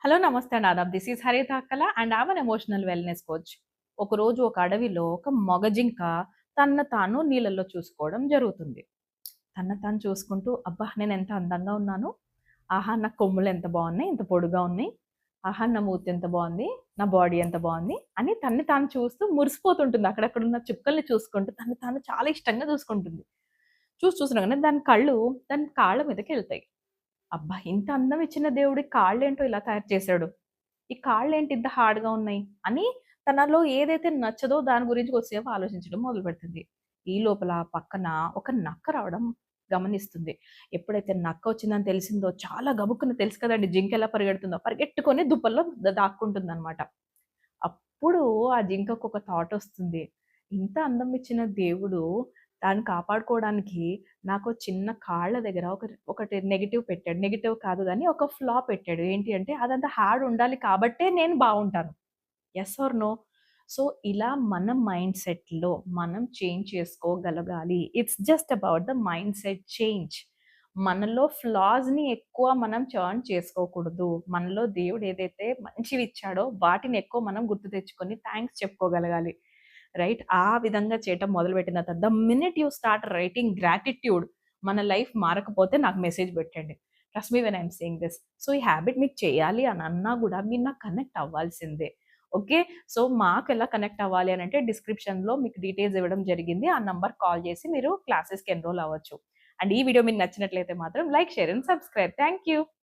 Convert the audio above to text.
Hello నమస్తే అండి Aadab. This is హరిత అక్కల and I'm an emotional wellness coach. ఒకరోజు ఒక అడవిలో ఒక మగ జింక తనను తాను నీళ్ళల్లో చూసుకోవడం జరుగుతుంది. తనను తాను చూసుకుంటూ అబ్బా! నేనెంత అందంగా ఉన్నాను. ఆహా! నా కొమ్ములు ఎంత బావున్నాయి. ఎంత పొడుగా ఉన్నాయి. ఆహా! నా మూతి ఎంత బావుంది. నా బాడీ ఎంత బావుంది అని తనని తాను చూస్తూ మురిసిపోతుంటుంది. అక్కడక్కడున్న చుక్కల్ని చూసుకుంటూ తనని తాను చాలా ఇష్టంగా చూసుకుంటుంది. చూస్తుండగానే దాని కళ్ళు దాని కాళ్ళ మీదకెళ్తాయి. అబ్బా! ఇంత అందం ఇచ్చిన దేవుడు ఈ కాళ్ళేంటో ఇలా తయారు చేసాడు. ఈ కాళ్ళేంటి ఇంత హార్డ్‌గా ఉన్నాయి అని తనలో ఏదైతే నచ్చదో దాని గురించి కొద్దిసేపు ఆలోచించడం మొదలుపెడుతుంది. ఈ లోపల పక్కన ఒక నక్క రావడం గమనిస్తుంది. ఎప్పుడైతే నక్క వచ్చిందని తెలిసిందో చాలా గబుక్కున తెలుసు కదండీ జింక ఎలా పరిగెడుతుందో పరిగెట్టుకొని దుప్పల్లో దాక్కుంటుందనమాట. అప్పుడు ఆ జింకకు ఒక థాటొస్తుంది. ఇంత అందం ఇచ్చిన దేవుడు దాన్ని కాపాడుకోవడానికి నాకు చిన్న కాళ్ళ దగ్గర ఒకటి నెగెటివ్ పెట్టాడు. నెగెటివ్ కాదు గానీ ఒక ఫ్లా పెట్టాడు. ఏంటి అంటే అదంతా హార్డ్ ఉండాలి కాబట్టే నేను బావుంటాను. Yes or no? సో, ఇలా మన మైండ్ సెట్‌లో మనం చేంజ్ చేసుకోగలగాలి. It's just about the mindset change. మనలో ఫ్లాస్‌ని ఎక్కువ మనం చర్న్ చేసుకోకూడదు. మనలో దేవుడు ఏదైతే మంచివిచ్చాడో వాటిని ఎక్కువ మనం గుర్తు తెచ్చుకొని థాంక్స్ చెప్పుకోగలగాలి. రైట్? ఆ విధంగా చేయటం మొదలుపెట్టిన తర్వాత the minute you start writing gratitude మన లైఫ్ మారకపోతే నాకు మెసేజ్ పెట్టండి. Trust me when I am saying this. So, ఈ హాబిట్ మీకు చేయాలి అని అన్నా గూడా మీరు నాకు కనెక్ట్ అవ్వాల్సిందే. ఓకే. సో, మాకెలా కనెక్ట్ అవ్వాలి అనంటే డిస్క్రిప్షన్‌లో మీకు డీటెయిల్స్ ఇవ్వడం జరిగింది. ఆ నంబర్‌కి కాల్ చేసి మీరు క్లాసెస్‌కి ఎన్రోల్ అవ్వచ్చు. అండ్ ఈ వీడియో మీకు నచ్చినట్లయితే మాత్రం like, share and subscribe. Thank you.